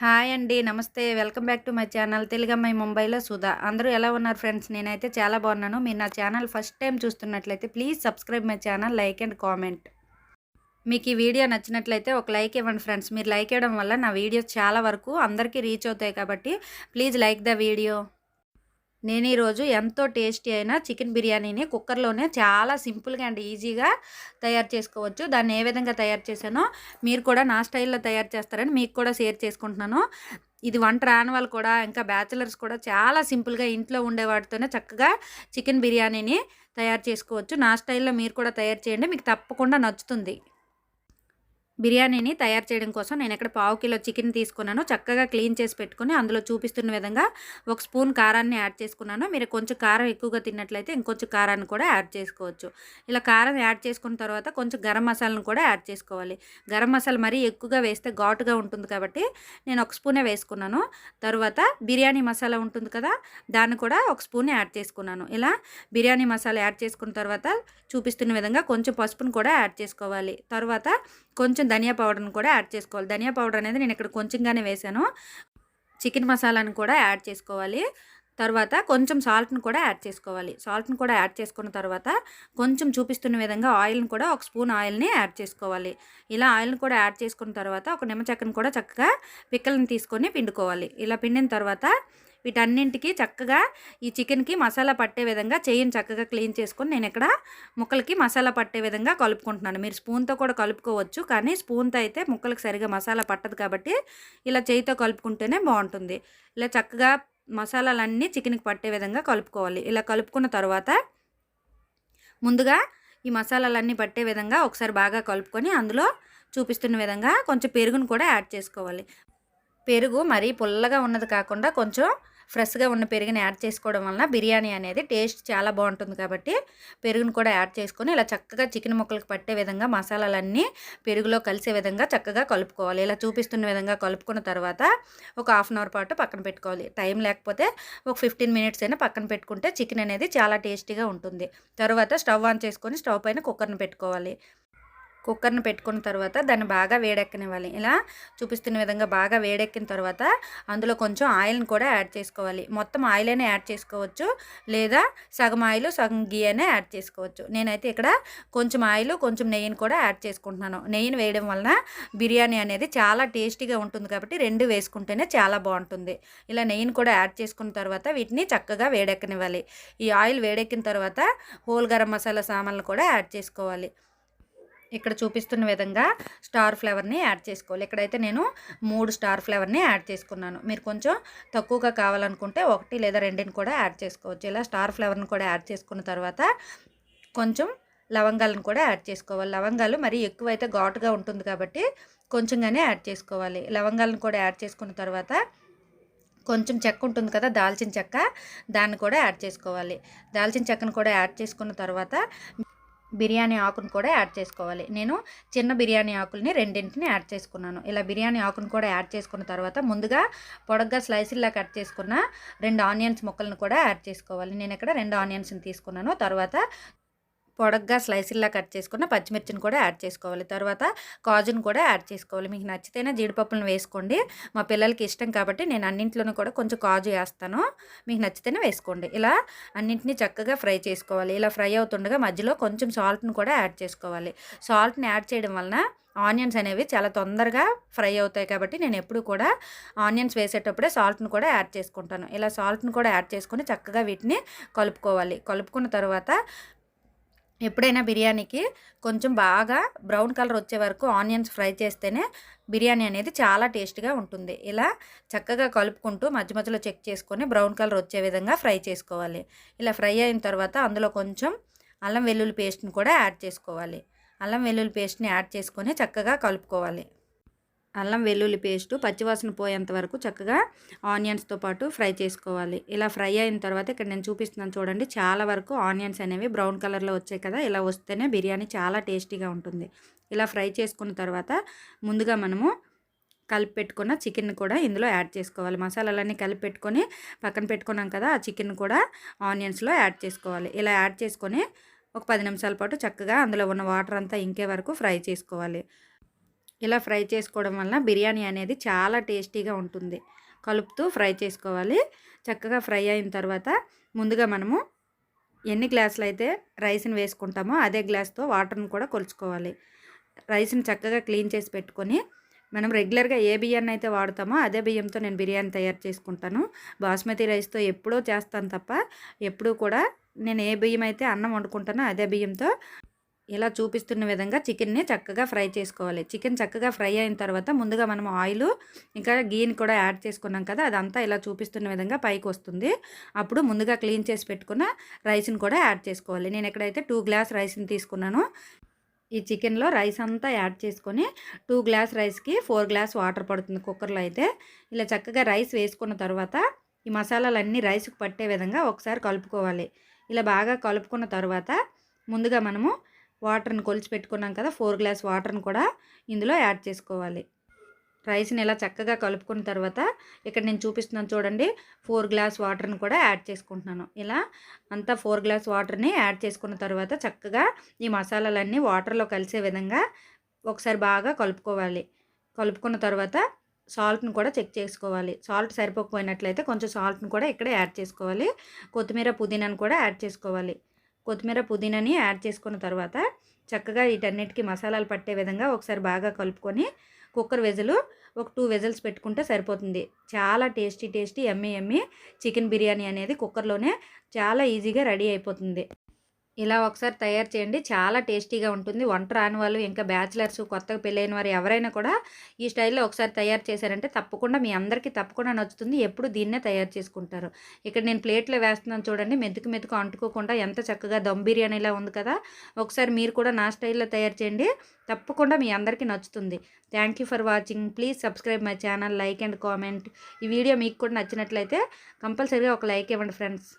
Hi అండి. నమస్తే. Welcome back to my channel తెలుగమ్మాయి ముంబైలో సుధా. అందరూ ఎలా ఉన్నారు ఫ్రెండ్స్? నేనైతే చాలా బాగున్నాను. మీరు నా ఛానల్ ఫస్ట్ టైం చూస్తున్నట్లయితే please subscribe my channel, like and comment. మీకు ఈ వీడియో నచ్చినట్లయితే ఒక లైక్ ఇవ్వండి ఫ్రెండ్స్. మీరు లైక్ ఇవ్వడం వల్ల నా వీడియోస్ చాలా వరకు అందరికీ రీచ్ అవుతాయి కాబట్టి ప్లీజ్ లైక్ ద వీడియో. నేను ఈరోజు ఎంతో టేస్టీ అయిన చికెన్ బిర్యానీని కుక్కర్లోనే చాలా సింపుల్గా అండ్ ఈజీగా తయారు చేసుకోవచ్చు. దాన్ని ఏ విధంగా తయారు చేశానో మీరు కూడా నా స్టైల్లో తయారు చేస్తారని మీకు కూడా షేర్ చేసుకుంటున్నాను. ఇది వంట రాని వాళ్ళు కూడా, ఇంకా బ్యాచిలర్స్ కూడా చాలా సింపుల్గా ఇంట్లో ఉండే వాటితోనే చక్కగా చికెన్ బిర్యానీని తయారు చేసుకోవచ్చు. నా స్టైల్లో మీరు కూడా తయారు చేయండి, మీకు తప్పకుండా నచ్చుతుంది. బిర్యానీని తయారు చేయడం కోసం నేను ఇక్కడ పావు కిలో చికెన్ తీసుకున్నాను. చక్కగా క్లీన్ చేసి పెట్టుకొని అందులో చూపిస్తున్న విధంగా ఒక స్పూన్ కారాన్ని యాడ్ చేసుకున్నాను. మీరు కొంచెం కారం ఎక్కువగా తిన్నట్లయితే ఇంకొంచెం కారాన్ని కూడా యాడ్ చేసుకోవచ్చు. ఇలా కారం యాడ్ చేసుకున్న తర్వాత కొంచెం గరం మసాలాను కూడా యాడ్ చేసుకోవాలి. గరం మసాలా మరీ ఎక్కువగా వేస్తే ఘాటుగా ఉంటుంది కాబట్టి నేను ఒక స్పూనే వేసుకున్నాను. తర్వాత బిర్యానీ మసాలా ఉంటుంది కదా, దాన్ని కూడా ఒక స్పూన్ యాడ్ చేసుకున్నాను. ఇలా బిర్యానీ మసాలా యాడ్ చేసుకున్న తర్వాత చూపిస్తున్న విధంగా కొంచెం పసుపును కూడా యాడ్ చేసుకోవాలి. తర్వాత కొంచెం ధనియా పౌడర్ని కూడా యాడ్ చేసుకోవాలి. ధనియా పౌడర్ అనేది నేను ఇక్కడ కొంచెంగానే వేసాను. చికెన్ మసాలాను కూడా యాడ్ చేసుకోవాలి. తర్వాత కొంచెం సాల్ట్ని కూడా యాడ్ చేసుకోవాలి. సాల్ట్ని కూడా యాడ్ చేసుకున్న తర్వాత కొంచెం చూపిస్తున్న విధంగా ఆయిల్ని కూడా ఒక స్పూన్ ఆయిల్ని యాడ్ చేసుకోవాలి. ఇలా ఆయిల్ని కూడా యాడ్ చేసుకున్న తర్వాత ఒక నిమ్మ చెక్కను కూడా చక్కగా పిక్కల్ని తీసుకొని పిండుకోవాలి. ఇలా పిండిన తర్వాత వీటన్నింటికి చక్కగా ఈ చికెన్కి మసాలా పట్టే విధంగా చెయ్యిని చక్కగా క్లీన్ చేసుకొని నేను ఇక్కడ ముక్కలకి మసాలా పట్టే విధంగా కలుపుకుంటున్నాను. మీరు స్పూన్తో కూడా కలుపుకోవచ్చు, కానీ స్పూన్తో అయితే ముక్కలకు సరిగా మసాలా పట్టదు కాబట్టి ఇలా చేయితో కలుపుకుంటేనే బాగుంటుంది. ఇలా చక్కగా మసాలాలన్నీ చికెన్కి పట్టే విధంగా కలుపుకోవాలి. ఇలా కలుపుకున్న తర్వాత ముందుగా ఈ మసాలాలన్నీ పట్టే విధంగా ఒకసారి బాగా కలుపుకొని అందులో చూపిస్తున్న విధంగా కొంచెం పెరుగును కూడా యాడ్ చేసుకోవాలి. పెరుగు మరీ పుల్లగా ఉన్నది కాకుండా కొంచెం ఫ్రెష్గా ఉన్న పెరుగుని యాడ్ చేసుకోవడం వలన బిర్యానీ అనేది టేస్ట్ చాలా బాగుంటుంది కాబట్టి పెరుగును కూడా యాడ్ చేసుకొని ఇలా చక్కగా చికెన్ ముక్కలకు పట్టే విధంగా మసాలాలన్నీ పెరుగులో కలిసే విధంగా చక్కగా కలుపుకోవాలి. ఇలా చూపిస్తున్న విధంగా కలుపుకున్న తర్వాత ఒక హాఫ్ అన్ అవర్ పాటు పక్కన పెట్టుకోవాలి. టైం లేకపోతే ఒక 15 మినిట్స్ అయినా పక్కన పెట్టుకుంటే చికెన్ అనేది చాలా టేస్టీగా ఉంటుంది. తర్వాత స్టవ్ ఆన్ చేసుకొని స్టవ్ పైన కుక్కర్ని పెట్టుకోవాలి. కుక్కర్ని పెట్టుకున్న తర్వాత దాన్ని బాగా వేడెక్కనివ్వాలి. ఇలా చూపిస్తున్న విధంగా బాగా వేడెక్కిన తర్వాత అందులో కొంచెం ఆయిల్ని కూడా యాడ్ చేసుకోవాలి. మొత్తం ఆయిల్ అయినా యాడ్ చేసుకోవచ్చు, లేదా సగం ఆయిల్ సగం గీ అయినా యాడ్ చేసుకోవచ్చు. నేనైతే ఇక్కడ కొంచెం ఆయిల్ కొంచెం నెయ్యిని కూడా యాడ్ చేసుకుంటున్నాను. నెయ్యిని వేయడం వలన బిర్యానీ అనేది చాలా టేస్టీగా ఉంటుంది కాబట్టి రెండు వేసుకుంటేనే చాలా బాగుంటుంది. ఇలా నెయ్యిని కూడా యాడ్ చేసుకున్న తర్వాత వీటిని చక్కగా వేడెక్కనివ్వాలి. ఈ ఆయిల్ వేడెక్కిన తర్వాత హోల్ గరం మసాలా సామాన్లు కూడా యాడ్ చేసుకోవాలి. ఇక్కడ చూపిస్తున్న విధంగా స్టార్ ఫ్లేవర్ని యాడ్ చేసుకోవాలి. ఇక్కడైతే నేను 3 స్టార్ ఫ్లేవర్ని యాడ్ చేసుకున్నాను. మీరు కొంచెం తక్కువగా కావాలనుకుంటే 1 లేదా 2ని కూడా యాడ్ చేసుకోవచ్చు. ఇలా స్టార్ ఫ్లేవర్ని కూడా యాడ్ చేసుకున్న తర్వాత కొంచెం లవంగాలను కూడా యాడ్ చేసుకోవాలి. లవంగాలు మరీ ఎక్కువైతే ఘాటుగా ఉంటుంది కాబట్టి కొంచెంగానే యాడ్ చేసుకోవాలి. లవంగాలను కూడా యాడ్ చేసుకున్న తర్వాత కొంచెం చెక్క ఉంటుంది కదా, దాల్చిన చెక్క, దాన్ని కూడా యాడ్ చేసుకోవాలి. దాల్చిన చెక్కను కూడా యాడ్ చేసుకున్న తర్వాత బిర్యానీ ఆకును కూడా యాడ్ చేసుకోవాలి. నేను చిన్న బిర్యానీ ఆకుల్ని 2ని యాడ్ చేసుకున్నాను. ఇలా బిర్యానీ ఆకును కూడా యాడ్ చేసుకున్న తర్వాత ముందుగా పొడగ్గా స్లైసుల్లా కట్ చేసుకున్న 2 ఆనియన్స్ ముక్కలను కూడా యాడ్ చేసుకోవాలి. నేను ఇక్కడ 2 ఆనియన్స్ని తీసుకున్నాను. తర్వాత పొడగ్గా స్లైసుల్లా కట్ చేసుకున్న పచ్చిమిర్చిని కూడా యాడ్ చేసుకోవాలి. తర్వాత కాజును కూడా యాడ్ చేసుకోవాలి. మీకు నచ్చితేనే జీడిపప్పులను వేసుకోండి. మా పిల్లలకి ఇష్టం కాబట్టి నేను అన్నింట్లోనూ కూడా కొంచెం కాజు వేస్తాను. మీకు నచ్చితేనే వేసుకోండి. ఇలా అన్నింటినీ చక్కగా ఫ్రై చేసుకోవాలి. ఇలా ఫ్రై అవుతుండగా మధ్యలో కొంచెం సాల్ట్ని కూడా యాడ్ చేసుకోవాలి. సాల్ట్ని యాడ్ చేయడం వలన ఆనియన్స్ అనేవి చాలా తొందరగా ఫ్రై అవుతాయి కాబట్టి నేను ఎప్పుడు కూడా ఆనియన్స్ వేసేటప్పుడే సాల్ట్ని కూడా యాడ్ చేసుకుంటాను. ఇలా సాల్ట్ని కూడా యాడ్ చేసుకొని చక్కగా వీటిని కలుపుకోవాలి. కలుపుకున్న తర్వాత ఎప్పుడైనా బిర్యానీకి కొంచెం బాగా బ్రౌన్ కలర్ వచ్చే వరకు ఆనియన్స్ ఫ్రై చేస్తేనే బిర్యానీ అనేది చాలా టేస్ట్గా ఉంటుంది. ఇలా చక్కగా కలుపుకుంటూ మధ్య మధ్యలో చెక్ చేసుకొని బ్రౌన్ కలర్ వచ్చే విధంగా ఫ్రై చేసుకోవాలి. ఇలా ఫ్రై అయిన తర్వాత అందులో కొంచెం అల్లం వెల్లుల్లి పేస్ట్ని కూడా యాడ్ చేసుకోవాలి. అల్లం వెల్లుల్లి పేస్ట్ని యాడ్ చేసుకొని చక్కగా కలుపుకోవాలి. అల్లం వెల్లుల్లి పేస్టు పచ్చివాసన పోయేంత వరకు చక్కగా ఆనియన్స్తో పాటు ఫ్రై చేసుకోవాలి. ఇలా ఫ్రై అయిన తర్వాత ఇక్కడ నేను చూపిస్తున్నాను చూడండి, చాలా వరకు ఆనియన్స్ అనేవి బ్రౌన్ కలర్లో వచ్చాయి కదా, ఇలా వస్తేనే బిర్యానీ చాలా టేస్టీగా ఉంటుంది. ఇలా ఫ్రై చేసుకున్న తర్వాత ముందుగా మనము కలిపి పెట్టుకున్న చికెన్ కూడా ఇందులో యాడ్ చేసుకోవాలి. మసాలాలన్నీ కలిపి పెట్టుకొని పక్కన పెట్టుకున్నాం కదా, ఆ చికెన్ కూడా ఆనియన్స్లో యాడ్ చేసుకోవాలి. ఇలా యాడ్ చేసుకొని ఒక 10 నిమిషాల పాటు చక్కగా అందులో ఉన్న వాటర్ అంతా ఇంకే వరకు ఫ్రై చేసుకోవాలి. ఇలా ఫ్రై చేసుకోవడం వలన బిర్యానీ అనేది చాలా టేస్టీగా ఉంటుంది. కలుపుతూ ఫ్రై చేసుకోవాలి. చక్కగా ఫ్రై అయిన తర్వాత ముందుగా మనము ఎన్ని గ్లాసులైతే రైస్‌ని వేసుకుంటామో అదే గ్లాస్‌తో వాటర్‌ని కూడా కొలుచుకోవాలి. రైస్‌ని చక్కగా క్లీన్ చేసి పెట్టుకొని మనం రెగ్యులర్‌గా ఏ బియ్యాన్ని అయితే వాడతామో అదే బియ్యంతో నేను బిర్యానీ తయారు చేసుకుంటాను. బాస్మతి రైస్‌తో ఎప్పుడో చేస్తాను తప్ప ఎప్పుడూ కూడా నేను ఏ బియ్యం అయితే అన్నం వండుకుంటానో అదే బియ్యంతో ఇలా చూపిస్తున్న విధంగా చికెన్‌ని చక్కగా ఫ్రై చేసుకోవాలి. చికెన్ చక్కగా ఫ్రై అయిన తర్వాత ముందుగా మనం ఆయిలు ఇంకా గీని కూడా యాడ్ చేసుకున్నాం కదా! అదంతా ఇలా చూపిస్తున్న విధంగా పైకొస్తుంది. అప్పుడు ముందుగా క్లీన్ చేసి పెట్టుకున్న రైస్‌ని కూడా యాడ్ చేసుకోవాలి. నేను ఇక్కడైతే 2 గ్లాస్ రైస్‌ని తీసుకున్నాను. ఈ చికెన్‌లో రైస్ అంతా యాడ్ చేసుకొని 2 గ్లాస్ రైస్‌కి 4 గ్లాస్ వాటర్ పడుతుంది కుక్కర్‌లో అయితే. ఇలా చక్కగా రైస్ వేసుకున్న తర్వాత ఈ మసాలాలన్నీ రైస్‌కి పట్టే విధంగా ఒకసారి కలుపుకోవాలి. ఇలా బాగా కలుపుకున్న తర్వాత ముందుగా మనము వాటర్‌ని కొలిచి పెట్టుకున్నాం కదా! 4 గ్లాస్ వాటర్‌ని కూడా ఇందులో యాడ్ చేసుకోవాలి. రైస్‌ని ఇలా చక్కగా కలుపుకున్న తర్వాత ఇక్కడ నేను చూపిస్తున్నాను చూడండి 4 గ్లాస్ వాటర్‌ని కూడా యాడ్ చేసుకుంటున్నాను. ఇలా అంతా 4 గ్లాస్ వాటర్‌ని యాడ్ చేసుకున్న తర్వాత చక్కగా ఈ మసాలాలన్నీ వాటర్‌లో కలిసే విధంగా ఒకసారి బాగా కలుపుకోవాలి. కలుపుకున్న తర్వాత సాల్ట్‌ని కూడా చెక్ చేసుకోవాలి. సాల్ట్ సరిపోకపోయినట్లయితే కొంచెం సాల్ట్‌ని కూడా ఇక్కడే యాడ్ చేసుకోవాలి. కొత్తిమీర, పుదీనాను కూడా యాడ్ చేసుకోవాలి. కొత్తిమీర, పుదీనాని యాడ్ చేసుకున్న తర్వాత చక్కగా వీటన్నిటికి మసాలాలు పట్టే విధంగా ఒకసారి బాగా కలుపుకొని కుక్కర్ విజిల్ ఒక 2 విజిల్స్ పెట్టుకుంటే సరిపోతుంది. చాలా టేస్టీ యమ్మీ యమ్మీ చికెన్ బిర్యానీ అనేది కుక్కర్‌లోనే చాలా ఈజీగా రెడీ అయిపోతుంది. ఇలా ఒకసారి తయారు చేయండి. చాలా టేస్టీగా ఉంటుంది. వంట రాని వాళ్ళు ఇంకా బ్యాచిలర్స్ కొత్తగా పెళ్ళైన వారు ఎవరైనా కూడా ఈ స్టైల్‌లో ఒకసారి తయారు చేశారంటే తప్పకుండా మీ అందరికీ తప్పకుండా నచ్చుతుంది. ఎప్పుడు దీన్నే తయారు చేసుకుంటారు. ఇక్కడ నేను ప్లేట్‌లో వేస్తున్నాను చూడండి. మెతుకు మెతుకు అంటుకోకుండా ఎంత చక్కగా దమ్ బిర్యానీలా ఉంది కదా! ఒకసారి మీరు కూడా నా స్టైల్‌లో తయారు చేయండి. తప్పకుండా మీ అందరికీ నచ్చుతుంది. Thank you for watching. Please subscribe my channel, like and comment. ఈ వీడియో మీకు కూడా నచ్చినట్లయితే కంపల్సరీగా ఒక లైక్ ఇవ్వండి ఫ్రెండ్స్.